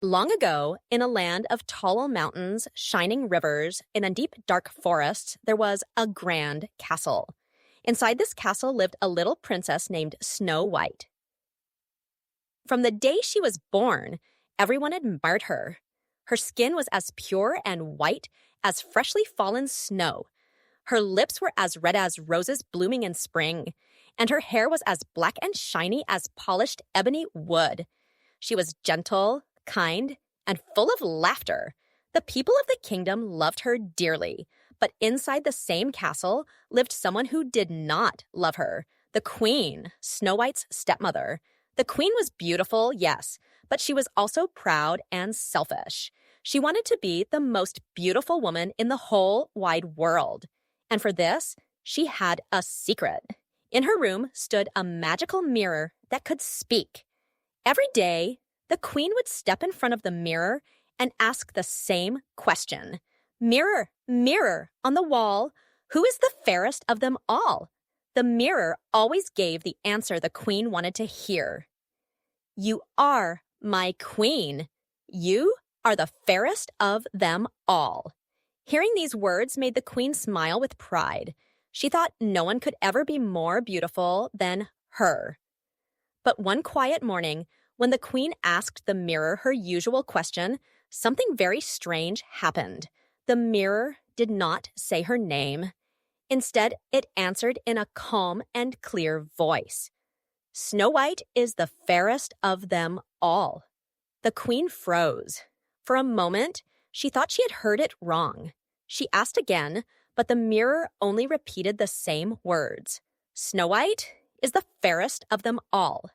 Long ago, in a land of tall mountains, shining rivers, in a deep, dark forest, there was a grand castle. Inside this castle lived a little princess named Snow White. From the day she was born, everyone admired her. Her skin was as pure and white as freshly fallen snow. Her lips were as red as roses blooming in spring, and her hair was as black and shiny as polished ebony wood. She was gentle, kind, and full of laughter. The people of the kingdom loved her dearly, but inside the same castle lived someone who did not love her, the queen, Snow White's stepmother. The queen was beautiful, yes, but she was also proud and selfish. She wanted to be the most beautiful woman in the whole wide world. And for this, she had a secret. In her room stood a magical mirror that could speak. Every day, the queen would step in front of the mirror and ask the same question. Mirror, mirror on the wall, who is the fairest of them all? The mirror always gave the answer the queen wanted to hear. You are my queen. You are the fairest of them all. Hearing these words made the queen smile with pride. She thought no one could ever be more beautiful than her. But one quiet morning, when the queen asked the mirror her usual question, something very strange happened. The mirror did not say her name. Instead, it answered in a calm and clear voice. Snow White is the fairest of them all. The queen froze. For a moment, she thought she had heard it wrong. She asked again, but the mirror only repeated the same words. Snow White is the fairest of them all.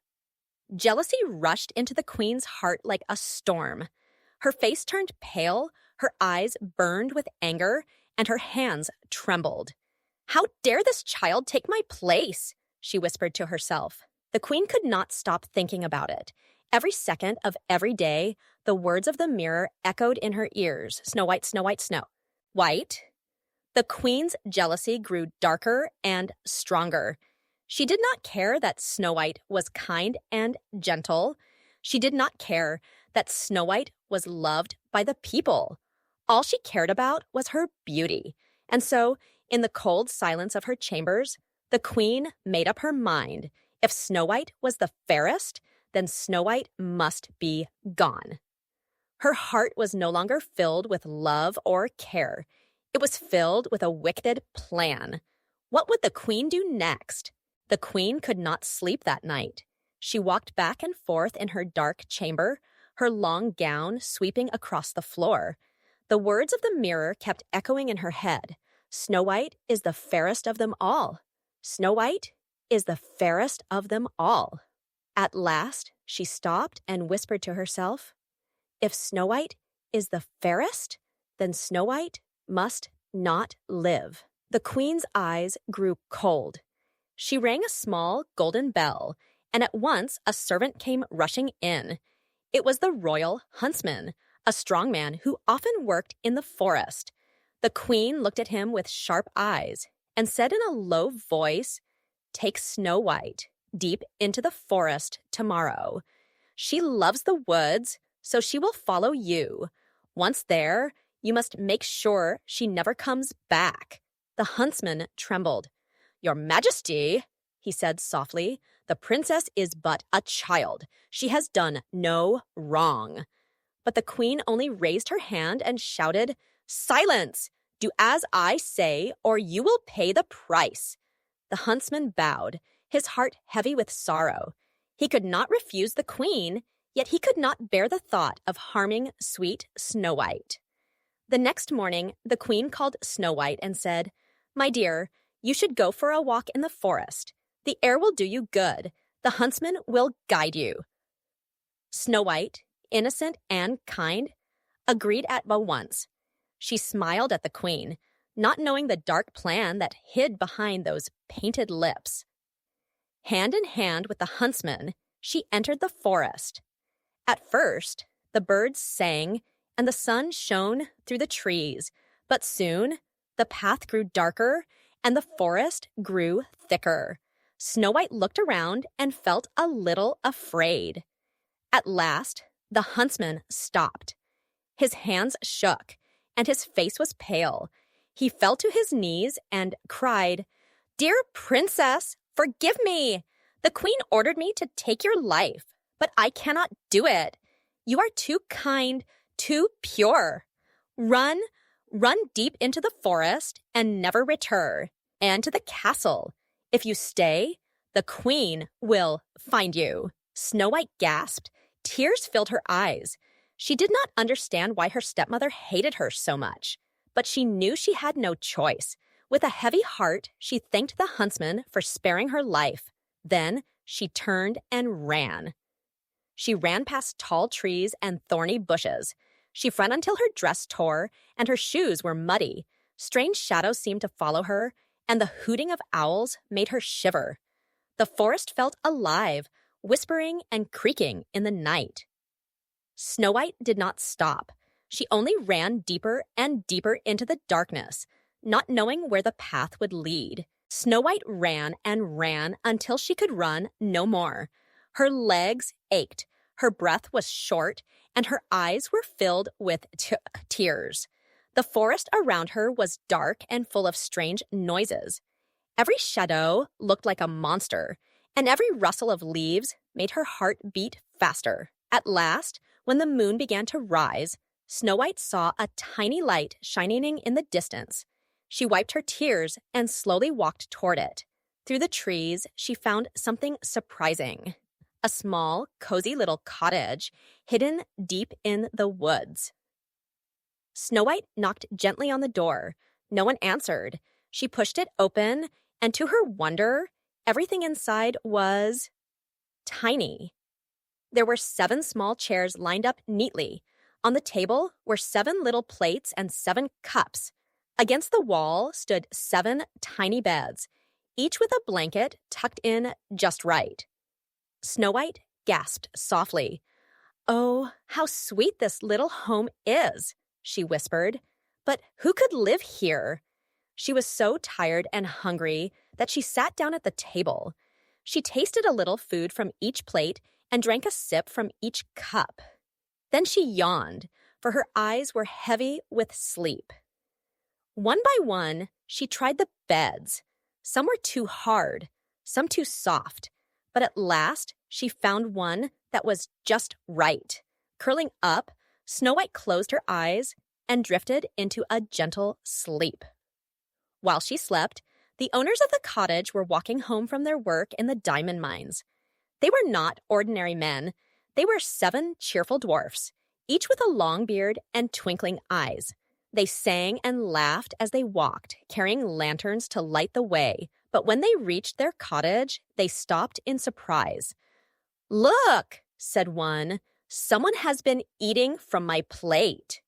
Jealousy rushed into the queen's heart like a storm. Her face turned pale, her eyes burned with anger, and her hands trembled. How dare this child take my place? She whispered to herself. The queen could not stop thinking about it. Every second of every day, the words of the mirror echoed in her ears. Snow White, Snow White, Snow White. The queen's jealousy grew darker and stronger. She did not care that Snow White was kind and gentle. She did not care that Snow White was loved by the people. All she cared about was her beauty. And so, in the cold silence of her chambers, the queen made up her mind. If Snow White was the fairest, then Snow White must be gone. Her heart was no longer filled with love or care. It was filled with a wicked plan. What would the queen do next? The queen could not sleep that night. She walked back and forth in her dark chamber, her long gown sweeping across the floor. The words of the mirror kept echoing in her head. Snow White is the fairest of them all. Snow White is the fairest of them all. At last, she stopped and whispered to herself, if Snow White is the fairest, then Snow White must not live. The queen's eyes grew cold. She rang a small golden bell, and at once a servant came rushing in. It was the royal huntsman, a strong man who often worked in the forest. The queen looked at him with sharp eyes and said in a low voice, take Snow White deep into the forest tomorrow. She loves the woods, so she will follow you. Once there, you must make sure she never comes back. The huntsman trembled. Your Majesty, he said softly, the princess is but a child. She has done no wrong. But the queen only raised her hand and shouted, silence! Do as I say, or you will pay the price. The huntsman bowed, his heart heavy with sorrow. He could not refuse the queen, yet he could not bear the thought of harming sweet Snow White. The next morning, the queen called Snow White and said, my dear, you should go for a walk in the forest. The air will do you good. The huntsman will guide you. Snow White, innocent and kind, agreed at once. She smiled at the queen, not knowing the dark plan that hid behind those painted lips. Hand in hand with the huntsman, she entered the forest. At first, the birds sang and the sun shone through the trees, but soon the path grew darker and the forest grew thicker. Snow White looked around and felt a little afraid. At last, the huntsman stopped. His hands shook, and his face was pale. He fell to his knees and cried, "Dear princess, forgive me! The queen ordered me to take your life, but I cannot do it. You are too kind, too pure. Run deep into the forest and never return, and to the castle. If you stay, the queen will find you." Snow White gasped. Tears filled her eyes. She did not understand why her stepmother hated her so much, but she knew she had no choice. With a heavy heart, she thanked the huntsman for sparing her life. Then she turned and ran. She ran past tall trees and thorny bushes. She ran until her dress tore and her shoes were muddy. Strange shadows seemed to follow her, and the hooting of owls made her shiver. The forest felt alive, whispering and creaking in the night. Snow White did not stop. She only ran deeper and deeper into the darkness, not knowing where the path would lead. Snow White ran and ran until she could run no more. Her legs ached, her breath was short, and her eyes were filled with tears. The forest around her was dark and full of strange noises. Every shadow looked like a monster, and every rustle of leaves made her heart beat faster. At last, when the moon began to rise, Snow White saw a tiny light shining in the distance. She wiped her tears and slowly walked toward it. Through the trees, she found something surprising. A small, cozy little cottage hidden deep in the woods. Snow White knocked gently on the door. No one answered. She pushed it open, and to her wonder, everything inside was tiny. There were 7 small chairs lined up neatly. On the table were 7 little plates and 7 cups. Against the wall stood 7 tiny beds, each with a blanket tucked in just right. Snow White gasped softly. "Oh, how sweet this little home is," she whispered. "But who could live here?" She was so tired and hungry that she sat down at the table. She tasted a little food from each plate and drank a sip from each cup. Then she yawned, for her eyes were heavy with sleep. One by one, she tried the beds. Some were too hard, some too soft, but at last she found one that was just right. Curling up, Snow White closed her eyes and drifted into a gentle sleep. While she slept, the owners of the cottage were walking home from their work in the diamond mines. They were not ordinary men. They were 7 cheerful dwarfs, each with a long beard and twinkling eyes. They sang and laughed as they walked, carrying lanterns to light the way. But when they reached their cottage, they stopped in surprise. "Look," said one, "someone has been eating from my plate."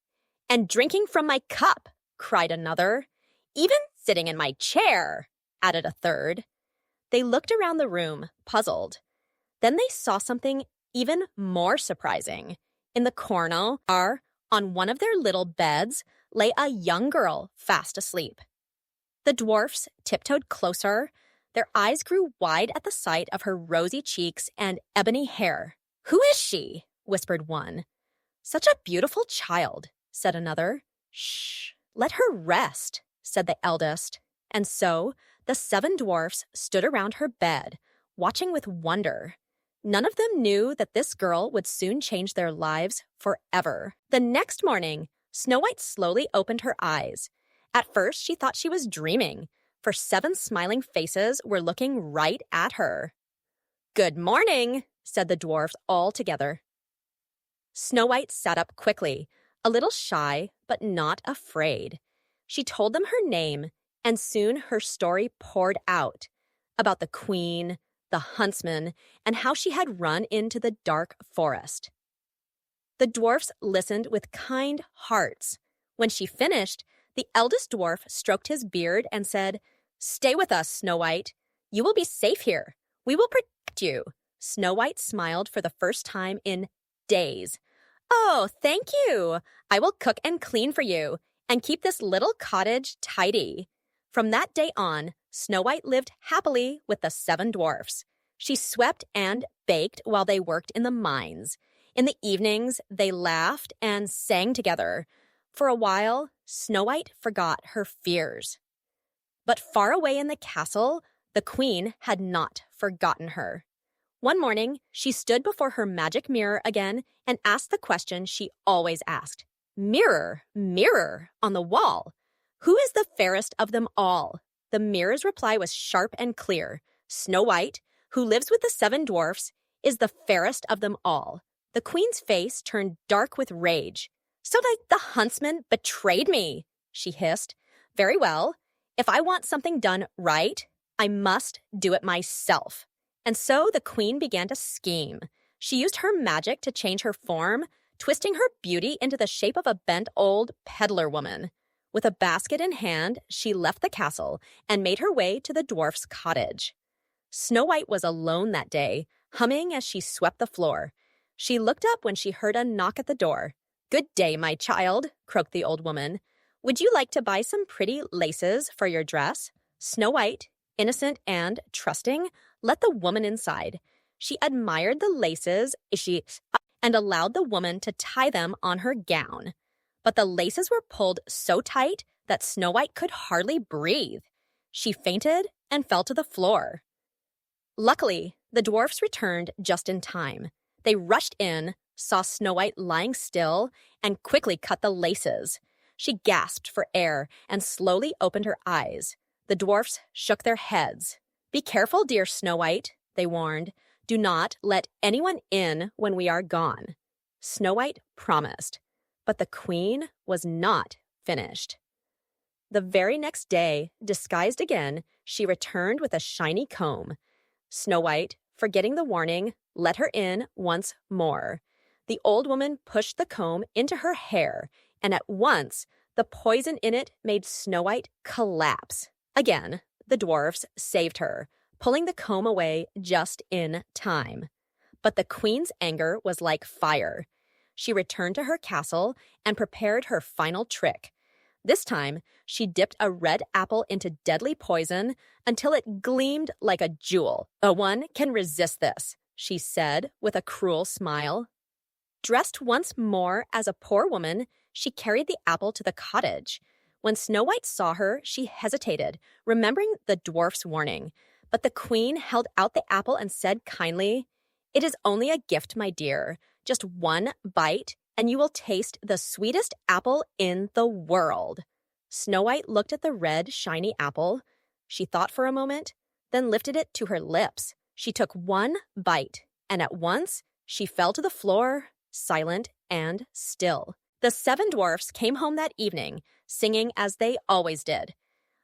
"And drinking from my cup," cried another. "Even sitting in my chair," added a third. They looked around the room, puzzled. Then they saw something even more surprising. In the corner, on one of their little beds, lay a young girl fast asleep. The dwarfs tiptoed closer. Their eyes grew wide at the sight of her rosy cheeks and ebony hair. "Who is she?" whispered one. "Such a beautiful child," said another. "Shh, let her rest," said the eldest. And so the 7 dwarfs stood around her bed, watching with wonder. None of them knew that this girl would soon change their lives forever. The next morning, Snow White slowly opened her eyes. At first, she thought she was dreaming, for 7 smiling faces were looking right at her. "Good morning," said the dwarfs all together. Snow White sat up quickly, a little shy, but not afraid. She told them her name, and soon her story poured out about the queen, the huntsman, and how she had run into the dark forest. The dwarfs listened with kind hearts. When she finished, the eldest dwarf stroked his beard and said, "Stay with us, Snow White. You will be safe here. We will protect you." Snow White smiled for the first time in days. "Oh, thank you. I will cook and clean for you and keep this little cottage tidy." From that day on, Snow White lived happily with the 7 dwarfs. She swept and baked while they worked in the mines. In the evenings, they laughed and sang together. For a while, Snow White forgot her fears. But far away in the castle, the queen had not forgotten her. One morning, she stood before her magic mirror again and asked the question she always asked. Mirror, mirror on the wall, who is the fairest of them all? The mirror's reply was sharp and clear. Snow White, who lives with the Seven Dwarfs, is the fairest of them all. The queen's face turned dark with rage. So the huntsman betrayed me, she hissed. Very well. If I want something done right, I must do it myself. And so the queen began to scheme. She used her magic to change her form, twisting her beauty into the shape of a bent old peddler woman. With a basket in hand, she left the castle and made her way to the dwarf's cottage. Snow White was alone that day, humming as she swept the floor. She looked up when she heard a knock at the door. "Good day, my child," croaked the old woman. "Would you like to buy some pretty laces for your dress?" Snow White, innocent and trusting, let the woman inside. She admired the laces and allowed the woman to tie them on her gown. But the laces were pulled so tight that Snow White could hardly breathe. She fainted and fell to the floor. Luckily, the dwarfs returned just in time. They rushed in, saw Snow White lying still, and quickly cut the laces. She gasped for air and slowly opened her eyes. The dwarfs shook their heads. "Be careful, dear Snow White," they warned. "Do not let anyone in when we are gone." Snow White promised. But the queen was not finished. The very next day, disguised again, she returned with a shiny comb. Snow White, forgetting the warning, let her in once more. The old woman pushed the comb into her hair, and at once the poison in it made Snow White collapse. Again, the dwarfs saved her, pulling the comb away just in time. But the queen's anger was like fire. She returned to her castle and prepared her final trick. This time, she dipped a red apple into deadly poison until it gleamed like a jewel. "No one can resist this," she said with a cruel smile. Dressed once more as a poor woman, she carried the apple to the cottage. When Snow White saw her, she hesitated, remembering the dwarf's warning. But the queen held out the apple and said kindly, "It is only a gift, my dear. Just one bite, and you will taste the sweetest apple in the world." Snow White looked at the red, shiny apple. She thought for a moment, then lifted it to her lips. She took one bite, and at once she fell to the floor, silent and still. The Seven Dwarfs came home that evening, singing as they always did.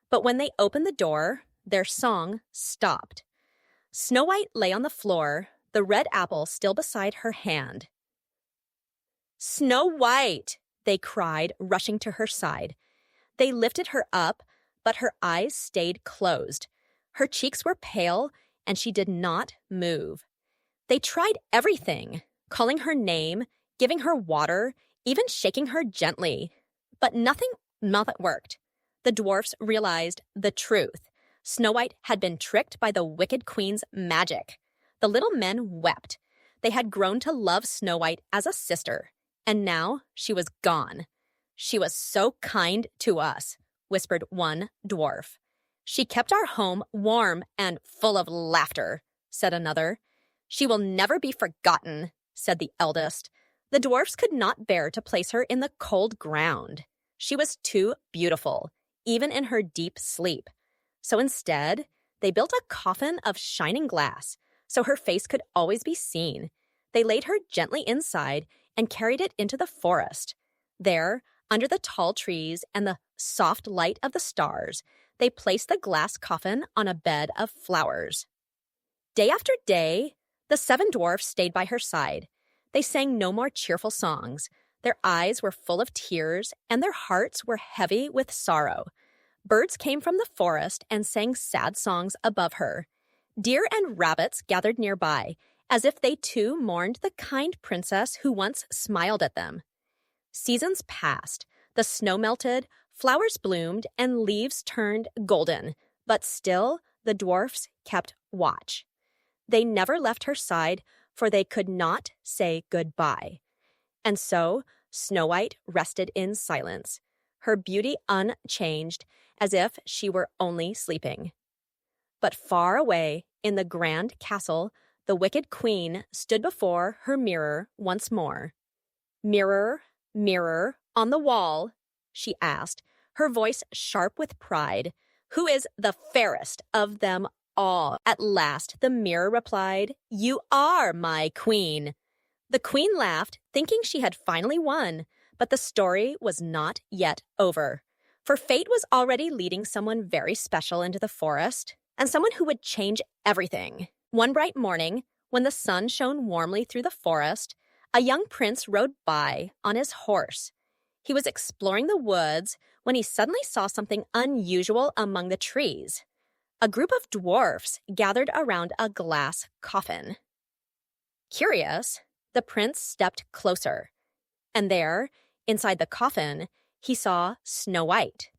But when they opened the door, their song stopped. Snow White lay on the floor, the red apple still beside her hand. "Snow White!" they cried, rushing to her side. They lifted her up, but her eyes stayed closed. Her cheeks were pale, and she did not move. They tried everything, calling her name, giving her water, even shaking her gently. But nothing worked. The dwarfs realized the truth. Snow White had been tricked by the wicked queen's magic. The little men wept. They had grown to love Snow White as a sister. And now she was gone. "She was so kind to us," whispered one dwarf. "She kept our home warm and full of laughter," said another. "She will never be forgotten," said the eldest. The dwarfs could not bear to place her in the cold ground. She was too beautiful, even in her deep sleep. So instead, they built a coffin of shining glass, so her face could always be seen. They laid her gently inside and carried it into the forest. There, under the tall trees and the soft light of the stars, they placed the glass coffin on a bed of flowers. Day after day, the Seven Dwarfs stayed by her side. They sang no more cheerful songs. Their eyes were full of tears, and their hearts were heavy with sorrow. Birds came from the forest and sang sad songs above her. Deer and rabbits gathered nearby, as if they too mourned the kind princess who once smiled at them. Seasons passed, the snow melted, flowers bloomed, and leaves turned golden, but still the dwarfs kept watch. They never left her side, for they could not say goodbye. And so Snow White rested in silence, her beauty unchanged, as if she were only sleeping. But far away, in the grand castle, the wicked queen stood before her mirror once more. "Mirror, mirror on the wall," she asked, her voice sharp with pride, "who is the fairest of them all?" At last the mirror replied, "You are my queen." The queen laughed, thinking she had finally won, but the story was not yet over. For fate was already leading someone very special into the forest, and someone who would change everything. One bright morning, when the sun shone warmly through the forest, a young prince rode by on his horse. He was exploring the woods when he suddenly saw something unusual among the trees. A group of dwarfs gathered around a glass coffin. Curious, the prince stepped closer, and there, inside the coffin, he saw Snow White.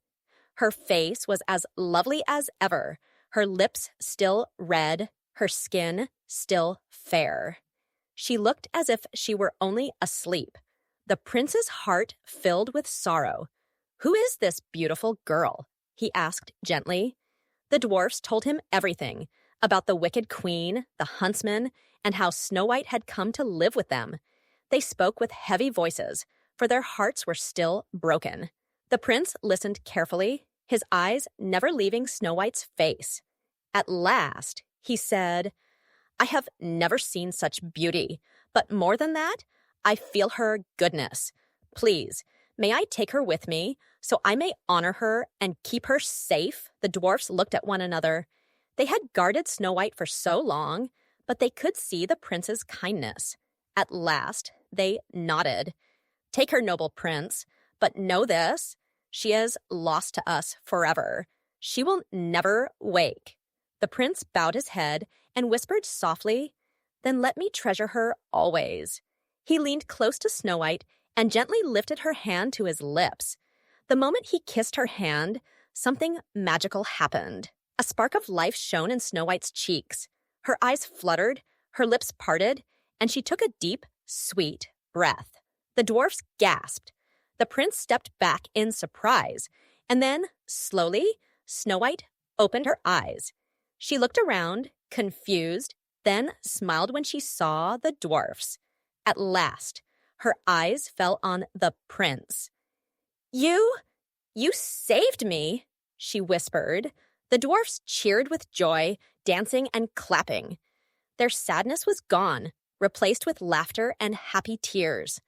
Her face was as lovely as ever, her lips still red, her skin still fair. She looked as if she were only asleep. The prince's heart filled with sorrow. "Who is this beautiful girl?" he asked gently. The dwarfs told him everything about the wicked queen, the huntsman, and how Snow White had come to live with them. They spoke with heavy voices, for their hearts were still broken. The prince listened carefully, his eyes never leaving Snow White's face. At last, he said, "I have never seen such beauty, but more than that, I feel her goodness. Please, may I take her with me, so I may honor her and keep her safe?" The dwarfs looked at one another. They had guarded Snow White for so long, but they could see the prince's kindness. At last, they nodded. "Take her, noble prince, but know this, she is lost to us forever. She will never wake." The prince bowed his head and whispered softly, "Then let me treasure her always." He leaned close to Snow White and gently lifted her hand to his lips. The moment he kissed her hand, something magical happened. A spark of life shone in Snow White's cheeks. Her eyes fluttered, her lips parted, and she took a deep, sweet breath. The dwarfs gasped. The prince stepped back in surprise, and then, slowly, Snow White opened her eyes. She looked around, confused, then smiled when she saw the dwarfs. At last, her eyes fell on the prince. You saved me," she whispered. The dwarfs cheered with joy, dancing and clapping. Their sadness was gone, replaced with laughter and happy tears.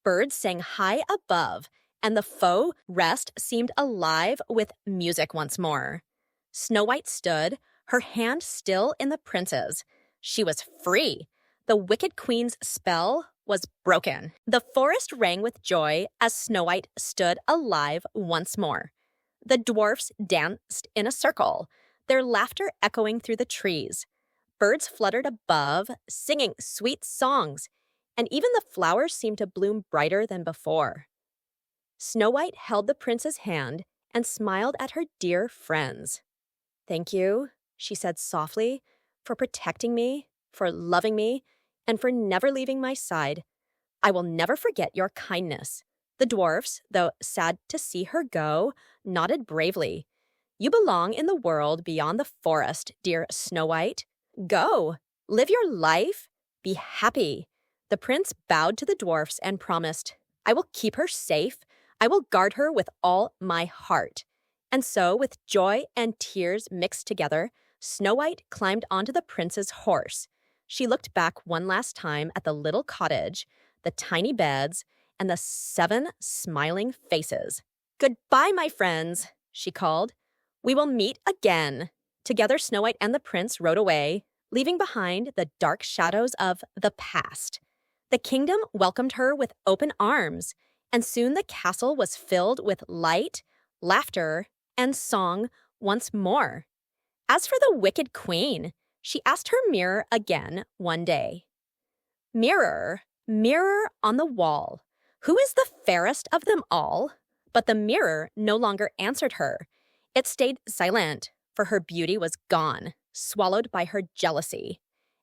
Birds sang high above, and the forest seemed alive with music once more. Snow White stood, her hand still in the prince's. She was free. The wicked queen's spell was broken. The forest rang with joy as Snow White stood alive once more. The dwarfs danced in a circle, their laughter echoing through the trees. Birds fluttered above, singing sweet songs, and even the flowers seemed to bloom brighter than before. Snow White held the prince's hand and smiled at her dear friends. "Thank you," she said softly, "for protecting me, for loving me, and for never leaving my side. I will never forget your kindness." The dwarfs, though sad to see her go, nodded bravely. "You belong in the world beyond the forest, dear Snow White. Go, live your life, be happy." The prince bowed to the dwarfs and promised, "I will keep her safe. I will guard her with all my heart." And so, with joy and tears mixed together, Snow White climbed onto the prince's horse. She looked back one last time at the little cottage, the tiny beds, and the 7 smiling faces. "Goodbye, my friends," she called. "We will meet again." Together, Snow White and the prince rode away, leaving behind the dark shadows of the past. The kingdom welcomed her with open arms, and soon the castle was filled with light, laughter, and song once more. As for the wicked queen, she asked her mirror again one day, "Mirror, mirror on the wall, who is the fairest of them all?" But the mirror no longer answered her. It stayed silent, for her beauty was gone, swallowed by her jealousy.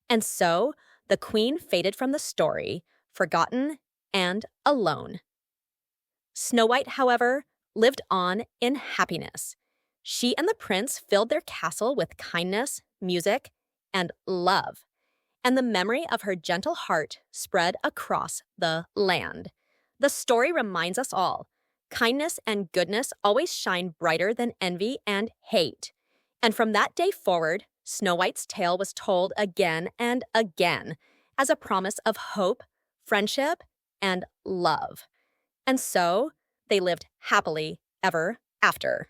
And so the queen faded from the story, forgotten and alone. Snow White, however, lived on in happiness. She and the prince filled their castle with kindness, music, and love. And the memory of her gentle heart spread across the land. The story reminds us all, kindness and goodness always shine brighter than envy and hate. And from that day forward, Snow White's tale was told again and again as a promise of hope, friendship, and love. And so they lived happily ever after.